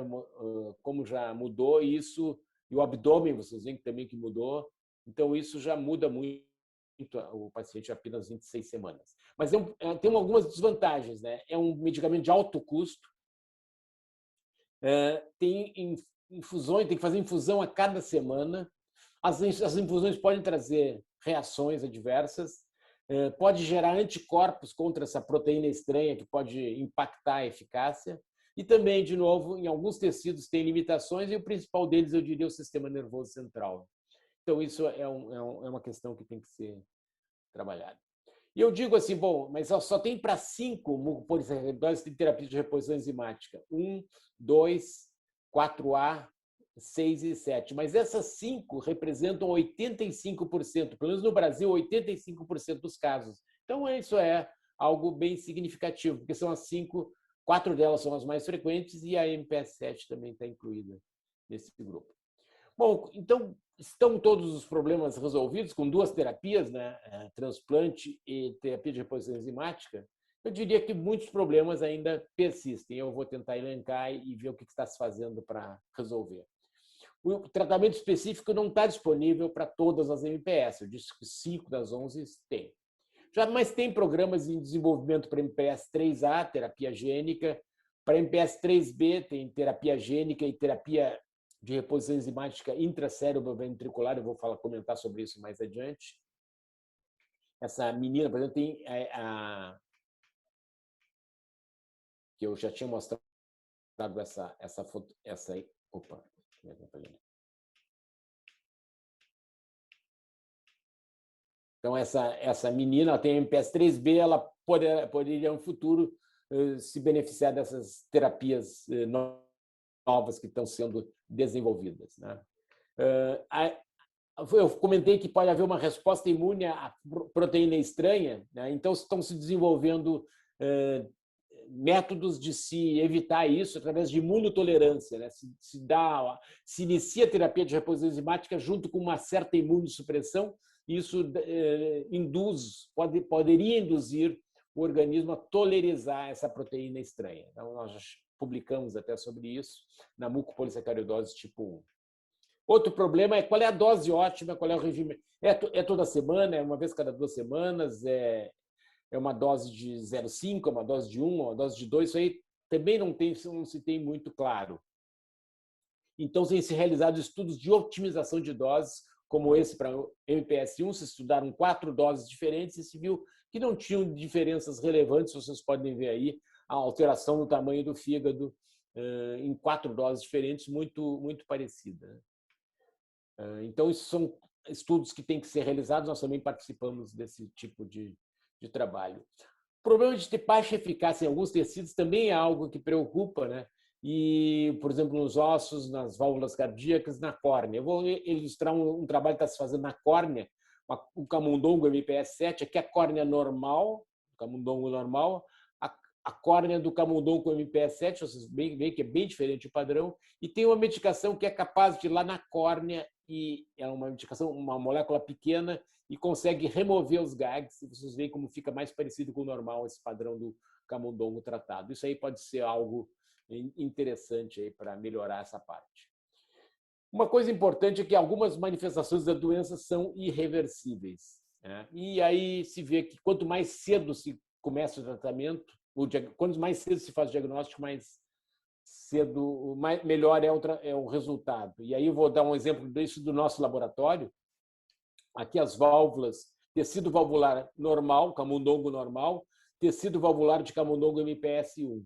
como já mudou isso, e o abdômen, vocês veem também que mudou. Então, isso já muda muito o paciente apenas 26 semanas. Mas tem algumas desvantagens, né? É um medicamento de alto custo, tem infusões, tem que fazer infusão a cada semana. As infusões podem trazer reações adversas, pode gerar anticorpos contra essa proteína estranha que pode impactar a eficácia. E também, de novo, em alguns tecidos tem limitações e o principal deles, eu diria, é o sistema nervoso central. Então, isso é uma questão que tem que ser trabalhada. E eu digo assim, bom, mas só tem para 5 mucopolissacaridoses de terapia de reposição enzimática. 1, 2, 4A, 6 e 7. Mas essas 5 representam 85%, pelo menos no Brasil, 85% dos casos. Então, isso é algo bem significativo, porque são as 5, 4 delas são as mais frequentes e a MPS 7 também está incluída nesse grupo. Bom, então, estão todos os problemas resolvidos com 2 terapias, né? Transplante e terapia de reposição enzimática? Eu diria que muitos problemas ainda persistem. Eu vou tentar elencar e ver o que está se fazendo para resolver. O tratamento específico não está disponível para todas as MPS. Eu disse que 5 das 11 tem. Mas tem programas em desenvolvimento para MPS 3A, terapia gênica, para MPS 3B, tem terapia gênica e terapia de reposição enzimática intracérebro-ventricular, eu vou comentar sobre isso mais adiante. Essa menina, por exemplo, tem que eu já tinha mostrado essa foto, essa aí. Opa, então, essa menina, ela tem MPS 3B, ela poderia, no futuro, se beneficiar dessas terapias novas que estão sendo desenvolvidas, né? Eu comentei que pode haver uma resposta imune à proteína estranha, né? Então estão se desenvolvendo métodos de se evitar isso através de imunotolerância, né? Se inicia a terapia de reposição enzimática junto com uma certa imunossupressão, isso poderia induzir o organismo a tolerizar essa proteína estranha. Então, nós publicamos até sobre isso na mucopolissacaridose tipo 1. Outro problema é qual é a dose ótima, qual é o regime. É toda semana, é uma vez cada 2 semanas, é uma dose de 0,5, é uma dose de 1, uma dose de 2, isso aí também não se tem muito claro. Então, tem se realizado estudos de otimização de doses, como esse para MPS1, se estudaram 4 doses diferentes e se viu que não tinham diferenças relevantes, vocês podem ver aí a alteração no tamanho do fígado em 4 doses diferentes, muito, muito parecida. Então, isso são estudos que têm que ser realizados, nós também participamos desse tipo de trabalho. O problema de ter baixa eficácia em alguns tecidos também é algo que preocupa, né? E, por exemplo, nos ossos, nas válvulas cardíacas, na córnea. Eu vou ilustrar um trabalho que está se fazendo na córnea, o camundongo MPS 7, aqui a córnea normal, camundongo normal, a córnea do camundongo com MPS 7, vocês veem que é bem diferente o padrão, e tem uma medicação que é capaz de ir lá na córnea, e é uma medicação, uma molécula pequena, e consegue remover os gags, e vocês veem como fica mais parecido com o normal esse padrão do camundongo tratado. Isso aí pode ser algo interessante aí para melhorar essa parte. Uma coisa importante é que algumas manifestações da doença são irreversíveis, né? E aí se vê que quanto mais cedo se começa o tratamento, quanto mais cedo se faz o diagnóstico, mais cedo, melhor é o resultado. E aí eu vou dar um exemplo disso do nosso laboratório. Aqui as válvulas, tecido valvular normal, camundongo normal, tecido valvular de camundongo MPS1.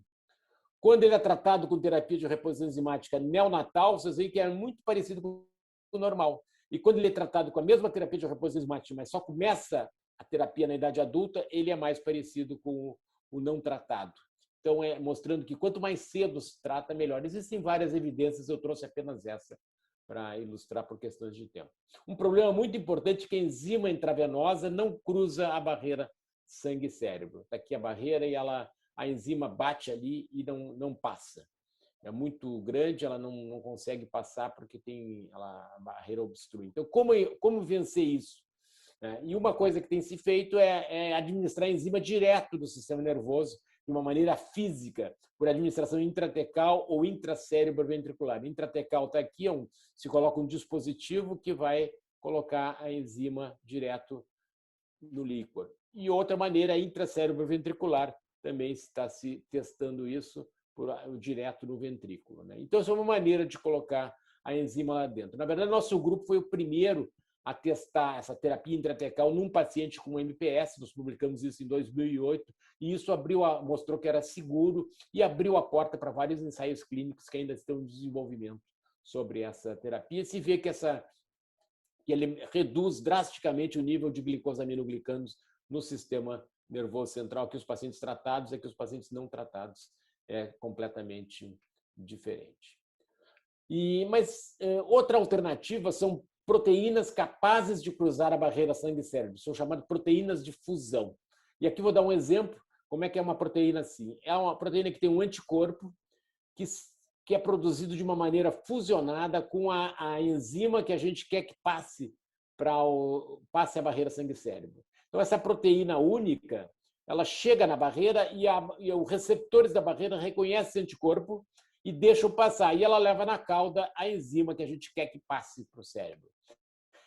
Quando ele é tratado com terapia de reposição enzimática neonatal, vocês veem que é muito parecido com o normal. e quando ele é tratado com a mesma terapia de repouso enzimático, mas só começa a terapia na idade adulta, ele é mais parecido com o não tratado. Então, mostrando que quanto mais cedo se trata, melhor. Existem várias evidências, eu trouxe apenas essa para ilustrar por questões de tempo. Um problema muito importante é que a enzima intravenosa não cruza a barreira sangue-cérebro. Está aqui a barreira e a enzima bate ali e não passa. É muito grande, ela não consegue passar porque a barreira obstrui. Então, como vencer isso? E uma coisa que tem se feito é administrar a enzima direto do sistema nervoso, de uma maneira física, por administração intratecal ou intracérebro-ventricular. Intratecal está aqui, se coloca um dispositivo que vai colocar a enzima direto no líquor. E outra maneira, intracérebro-ventricular, também está se testando isso direto no ventrículo. Então, essa é uma maneira de colocar a enzima lá dentro. Na verdade, nosso grupo foi o primeiro a testar essa terapia intratecal num paciente com MPS. Nós publicamos isso em 2008 e isso mostrou que era seguro e abriu a porta para vários ensaios clínicos que ainda estão em desenvolvimento sobre essa terapia. Se vê que ele reduz drasticamente o nível de glicosaminoglicanos no sistema nervoso central, que os pacientes tratados e que os pacientes não tratados é completamente diferente. Mas outra alternativa são proteínas capazes de cruzar a barreira sangue-cérebro. São chamadas proteínas de fusão. E aqui vou dar um exemplo. Como é que é uma proteína assim? É uma proteína que tem um anticorpo que é produzido de uma maneira fusionada com a enzima que a gente quer que passe a barreira sangue-cérebro. Então, essa proteína única, ela chega na barreira e os receptores da barreira reconhecem esse anticorpo e deixam passar. E ela leva na cauda a enzima que a gente quer que passe para o cérebro.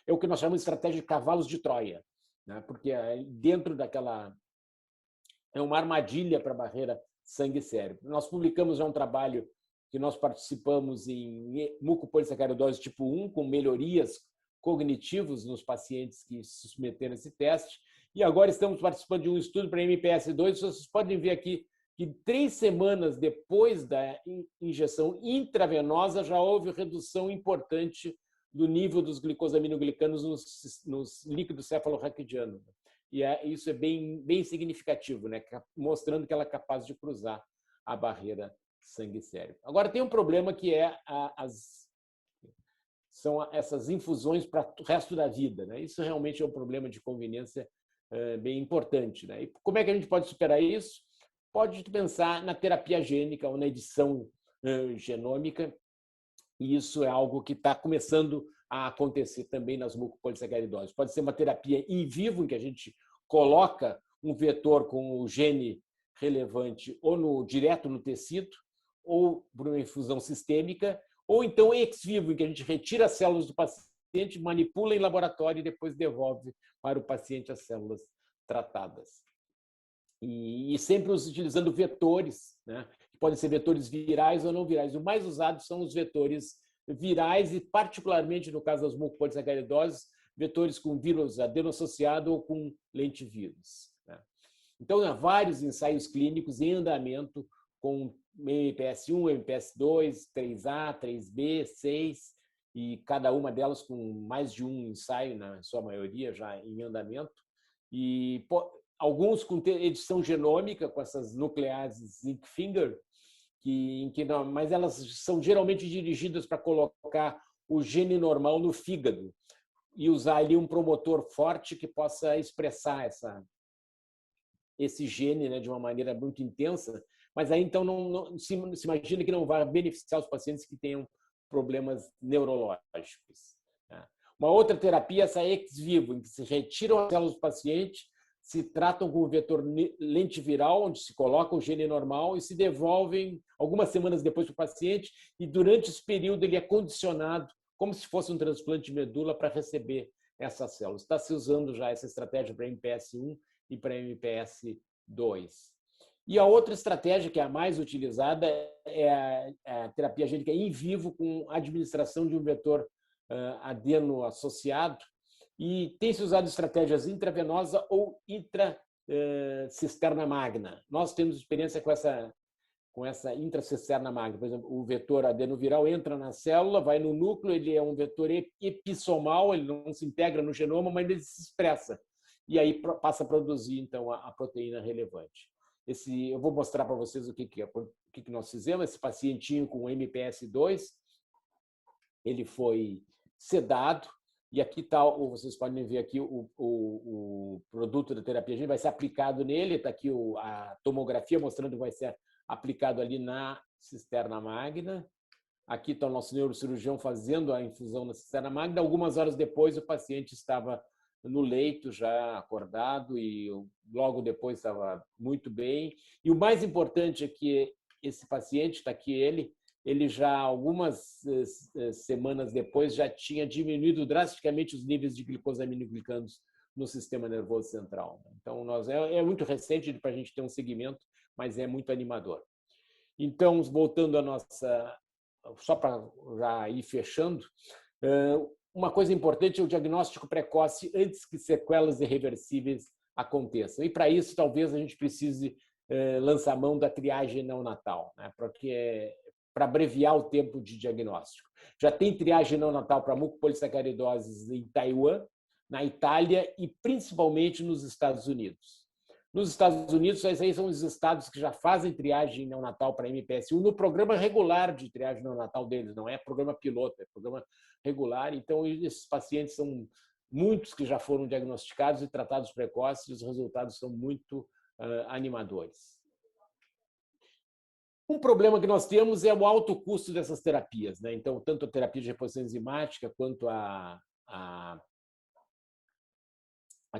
É o que nós chamamos de estratégia de cavalos de Troia, porque dentro daquela... É uma armadilha para a barreira sangue-cérebro. Nós publicamos já um trabalho que nós participamos em mucopolissacaridose tipo 1, com melhorias cognitivas nos pacientes que se submeteram a esse teste. E agora estamos participando de um estudo para MPS2. Vocês podem ver aqui que 3 semanas depois da injeção intravenosa já houve redução importante do nível dos glicosaminoglicanos nos líquidos cefalorraquidianos. E isso é bem significativo, mostrando que ela é capaz de cruzar a barreira sangue-cérebro. Agora, tem um problema que são essas infusões para o resto da vida. Isso realmente é um problema de conveniência bem importante. E como é que a gente pode superar isso? Pode pensar na terapia gênica ou na edição genômica, e isso é algo que está começando a acontecer também nas mucopolissacaridoses. Pode ser uma terapia in vivo, em que a gente coloca um vetor com o gene relevante ou direto no tecido, ou por uma infusão sistêmica, ou então ex vivo, em que a gente retira as células do paciente, manipula em laboratório e depois devolve para o paciente as células tratadas. E sempre utilizando vetores, que podem ser vetores virais ou não virais. O mais usado são os vetores virais e, particularmente no caso das mucopolissacaridoses, vetores com vírus adeno-associado ou com lentivírus. Então, há vários ensaios clínicos em andamento com MPS1, MPS2, 3A, 3B, 6, e cada uma delas com mais de um ensaio, na sua maioria, já em andamento. E alguns com edição genômica, com essas nucleases zinc finger, mas elas são geralmente dirigidas para colocar o gene normal no fígado e usar ali um promotor forte que possa expressar esse gene de uma maneira muito intensa, mas aí então não se imagina que não vai beneficiar os pacientes que tenham problemas neurológicos. Uma outra terapia é essa ex vivo, em que se retiram as células do paciente, se tratam com o vetor lentiviral, onde se coloca o gene normal e se devolvem algumas semanas depois para o paciente, e durante esse período ele é condicionado, como se fosse um transplante de medula, para receber essas células. Está se usando já essa estratégia para MPS1 e para MPS2. E a outra estratégia, que é a mais utilizada, é a terapia gênica in vivo com administração de um vetor adeno-associado, e tem se usado estratégias intravenosa ou intracisterna magna. Nós temos experiência com essa com essa intracisterna magna. Por exemplo, o vetor adenoviral entra na célula, vai no núcleo, ele é um vetor epissomal, ele não se integra no genoma, mas ele se expressa. E aí passa a produzir, então, a proteína relevante. Eu vou mostrar para vocês o que nós fizemos. Esse pacientinho com MPS2, ele foi sedado, e aqui está, vocês podem ver aqui o produto da terapia gênica vai ser aplicado nele, está aqui a tomografia mostrando que vai ser aplicado ali na cisterna magna. Aqui está o nosso neurocirurgião fazendo a infusão na cisterna magna. Algumas horas depois, o paciente estava no leito, já acordado, e logo depois estava muito bem. E o mais importante é que esse paciente, está aqui ele já, algumas semanas depois, já tinha diminuído drasticamente os níveis de glicosaminoglicanos no sistema nervoso central. Então, é muito recente para a gente ter um segmento, mas é muito animador. Então, voltando à nossa... Só para já ir fechando, uma coisa importante é o diagnóstico precoce antes que sequelas irreversíveis aconteçam. E, para isso, talvez a gente precise lançar mão da triagem neonatal, né? Para abreviar o tempo de diagnóstico. Já tem triagem neonatal para mucopolissacaridoses em Taiwan, na Itália e principalmente nos Estados Unidos. Nos Estados Unidos, esses aí são os estados que já fazem triagem neonatal para MPS1 no programa regular de triagem neonatal deles, não é programa piloto, é programa regular. Então, esses pacientes são muitos que já foram diagnosticados e tratados precoces, e os resultados são muito animadores. Um problema que nós temos é o alto custo dessas terapias, né? Então, tanto a terapia de reposição enzimática quanto a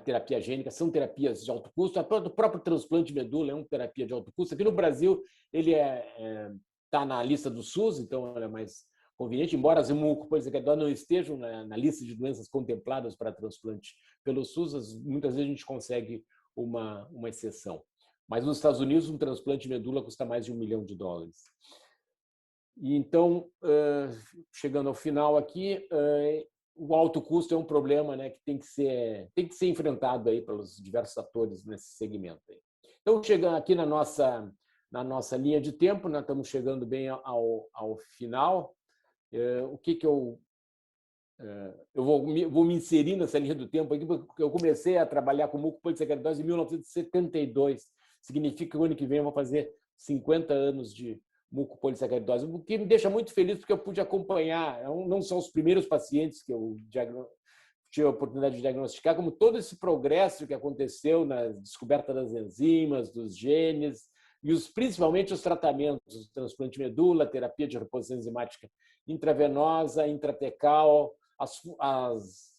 terapia gênica são terapias de alto custo. O próprio transplante de medula é uma terapia de alto custo. Aqui no Brasil, ele está na lista do SUS, então é mais conveniente, embora as mucopolissacaridoses não estejam na lista de doenças contempladas para transplante pelo SUS, muitas vezes a gente consegue uma exceção. Mas nos Estados Unidos, um transplante de medula custa mais de $1 milhão. E então, chegando ao final aqui, o alto custo é um problema, né, que tem que ser enfrentado aí pelos diversos atores nesse segmento aí. Então, chegando aqui na nossa linha de tempo, nós estamos chegando bem ao final. O que eu vou me inserir nessa linha do tempo aqui, porque eu comecei a trabalhar com mucopolissacaridose em 1972. Significa que o ano que vem eu vou fazer 50 anos de mucopolissacaridose, o que me deixa muito feliz, porque eu pude acompanhar não só os primeiros pacientes que eu tive a oportunidade de diagnosticar, como todo esse progresso que aconteceu na descoberta das enzimas, dos genes, e principalmente os tratamentos, o transplante de medula, a terapia de reposição enzimática intravenosa, intratecal, as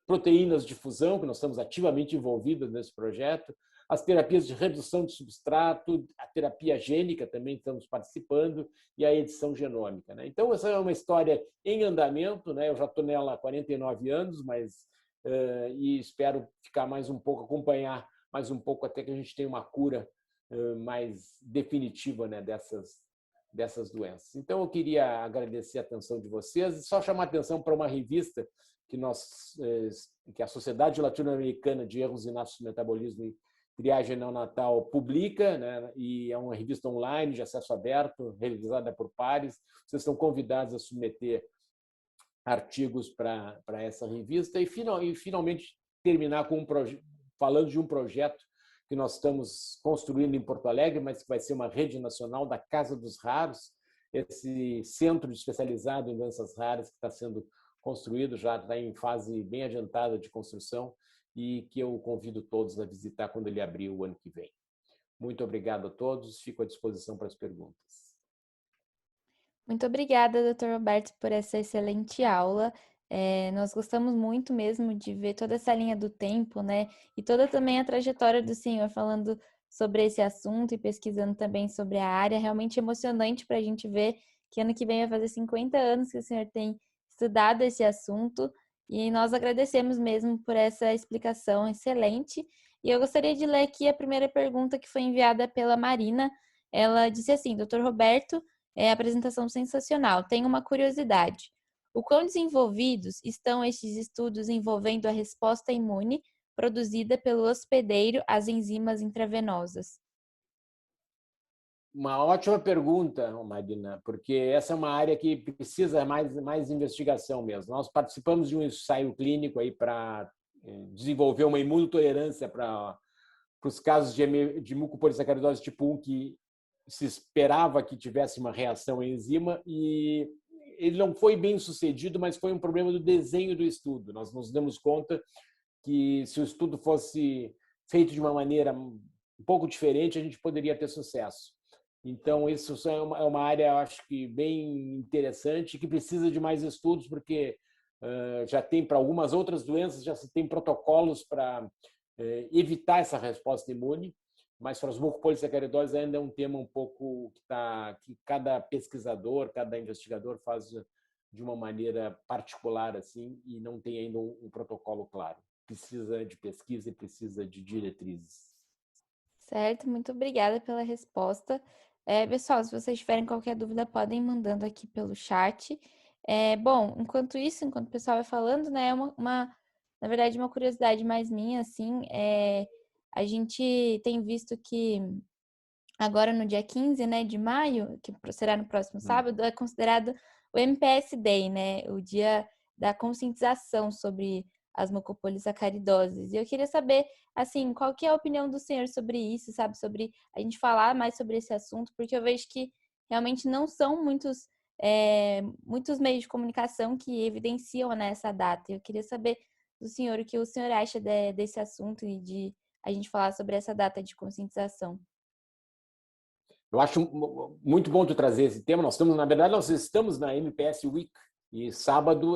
proteínas de fusão, que nós estamos ativamente envolvidos nesse projeto, as terapias de redução de substrato, a terapia gênica também estamos participando, e a edição genômica, né? Então, essa é uma história em andamento, né? Eu já estou nela há 49 anos, e espero ficar mais um pouco, acompanhar mais um pouco até que a gente tenha uma cura mais definitiva, né, dessas doenças. Então, eu queria agradecer a atenção de vocês e só chamar a atenção para uma revista que a Sociedade Latino-Americana de Erros e Inatos do Metabolismo e Triagem Neonatal publica, né? E é uma revista online de acesso aberto, revisada por pares. Vocês estão convidados a submeter artigos para essa revista e finalmente terminar com falando de um projeto que nós estamos construindo em Porto Alegre, mas que vai ser uma rede nacional da Casa dos Raros, esse centro especializado em doenças raras que está sendo construído, já está em fase bem adiantada de construção, e que eu convido todos a visitar quando ele abrir o ano que vem. Muito obrigado a todos, fico à disposição para as perguntas. Muito obrigada, Dr. Roberto, por essa excelente aula. Nós gostamos muito mesmo de ver toda essa linha do tempo, né? E toda também a trajetória do senhor falando sobre esse assunto e pesquisando também sobre a área. Realmente emocionante para a gente ver que ano que vem vai fazer 50 anos que o senhor tem estudado esse assunto. E nós agradecemos mesmo por essa explicação excelente. E eu gostaria de ler aqui a primeira pergunta que foi enviada pela Marina. Ela disse assim: Dr. Roberto, apresentação sensacional. Tenho uma curiosidade. O quão desenvolvidos estão estes estudos envolvendo a resposta imune produzida pelo hospedeiro às enzimas intravenosas? Uma ótima pergunta, Marina, porque essa é uma área que precisa mais investigação mesmo. Nós participamos de um ensaio clínico aí para desenvolver uma imunotolerância para os casos de mucopolissacaridose tipo 1 que se esperava que tivesse uma reação à enzima e ele não foi bem sucedido, mas foi um problema do desenho do estudo. Nós nos demos conta que se o estudo fosse feito de uma maneira um pouco diferente, a gente poderia ter sucesso. Então, isso é uma área, eu acho que bem interessante, que precisa de mais estudos, porque já tem para algumas outras doenças, já se tem protocolos para evitar essa resposta imune, mas para as mucopolissacaridoses ainda é um tema um pouco que cada pesquisador, cada investigador faz de uma maneira particular assim e não tem ainda um protocolo claro. Precisa de pesquisa e precisa de diretrizes. Certo, muito obrigada pela resposta. Pessoal, se vocês tiverem qualquer dúvida, podem ir mandando aqui pelo chat. Bom, enquanto isso, enquanto o pessoal vai falando, né, na verdade, uma curiosidade mais minha, assim, a gente tem visto que agora no dia 15, né, de maio, que será no próximo sábado, é considerado o MPS Day, né, o dia da conscientização sobre as mucopolissacaridoses. E eu queria saber, assim, qual que é a opinião do senhor sobre isso, sabe, sobre a gente falar mais sobre esse assunto, porque eu vejo que realmente não são muitos meios de comunicação que evidenciam, né, essa data. Eu queria saber do senhor o que o senhor acha desse assunto e de a gente falar sobre essa data de conscientização. Eu acho muito bom tu trazer esse tema. Na verdade, nós estamos na MPS Week e sábado,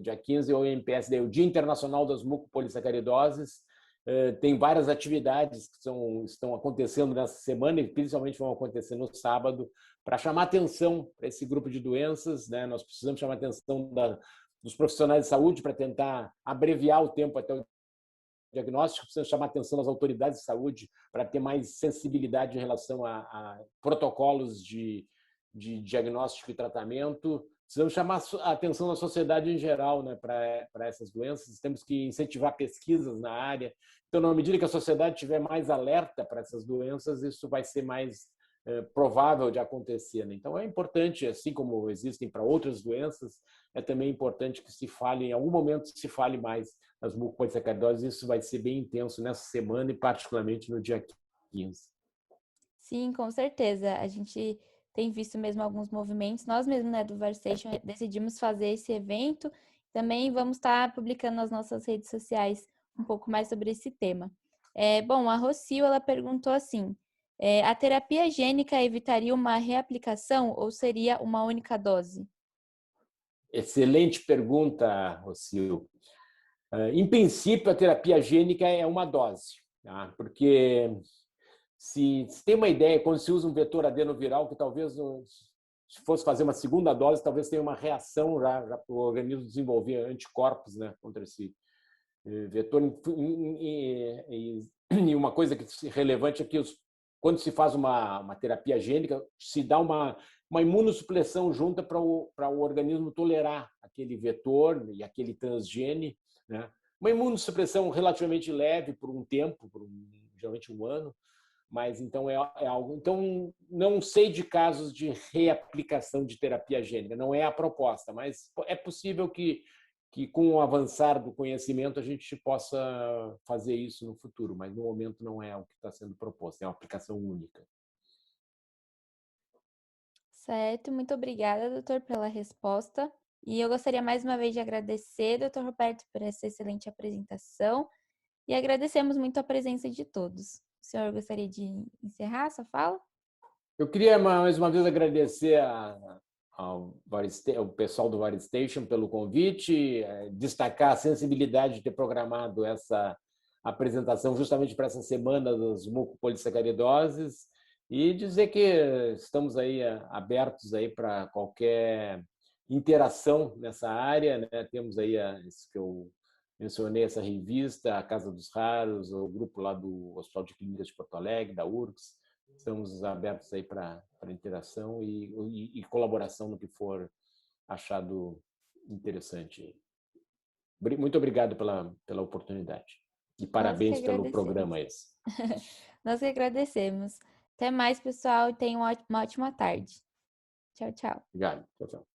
dia 15, é o MPS Day, o Dia Internacional das Mucopolissacaridoses. Tem várias atividades que estão acontecendo nessa semana e principalmente vão acontecer no sábado para chamar atenção para esse grupo de doenças, né? Nós precisamos chamar atenção dos profissionais de saúde para tentar abreviar o tempo até o diagnóstico, precisamos chamar a atenção das autoridades de saúde para ter mais sensibilidade em relação a protocolos de diagnóstico e tratamento. Precisamos chamar a atenção da sociedade em geral, né, para essas doenças. Temos que incentivar pesquisas na área. Então, na medida que a sociedade estiver mais alerta para essas doenças, isso vai ser mais provável de acontecer. Né? Então, é importante, assim como existem para outras doenças, é também importante que se fale, em algum momento, se fale mais das mucopolissacaridoses. Isso vai ser bem intenso nessa semana e particularmente no dia 15. Sim, com certeza. A gente tem visto mesmo alguns movimentos. Nós mesmos, né, do VarStation, decidimos fazer esse evento. Também vamos estar publicando nas nossas redes sociais um pouco mais sobre esse tema. Bom, a Rocio, ela perguntou assim, a terapia gênica evitaria uma reaplicação ou seria uma única dose? Excelente pergunta, Rocio. Em princípio, a terapia gênica é uma dose, tá? Porque se tem uma ideia, quando se usa um vetor adenoviral, que talvez, se fosse fazer uma segunda dose, talvez tenha uma reação já para o organismo desenvolver anticorpos, né, contra esse vetor. E uma coisa que relevante é que quando se faz uma terapia gênica, se dá uma imunossupressão junta para o organismo tolerar aquele vetor e aquele transgene, né? Uma imunossupressão relativamente leve por um tempo, geralmente um ano, mas então é algo. Então, não sei de casos de reaplicação de terapia gênica, não é a proposta, mas é possível que com o avançar do conhecimento a gente possa fazer isso no futuro, mas no momento não é o que está sendo proposto, é uma aplicação única. Certo, muito obrigada, doutor, pela resposta. E eu gostaria mais uma vez de agradecer, doutor Roberto, por essa excelente apresentação. E agradecemos muito a presença de todos. O senhor gostaria de encerrar essa fala? Eu queria mais uma vez agradecer ao pessoal do VariStation pelo convite, destacar a sensibilidade de ter programado essa apresentação justamente para essa semana das mucopolissacaridoses e dizer que estamos aí abertos aí para qualquer interação nessa área, né? Temos aí isso que eu mencionei, essa revista, a Casa dos Raros, o grupo lá do Hospital de Clínicas de Porto Alegre, da URGS. Estamos abertos aí para interação e colaboração no que for achado interessante. Muito obrigado pela oportunidade. E Nós que parabéns pelo agradecemos. programa esse. Nós que agradecemos. Até mais, pessoal, e tenham uma ótima tarde. Tchau, tchau. Obrigado. Tchau, tchau.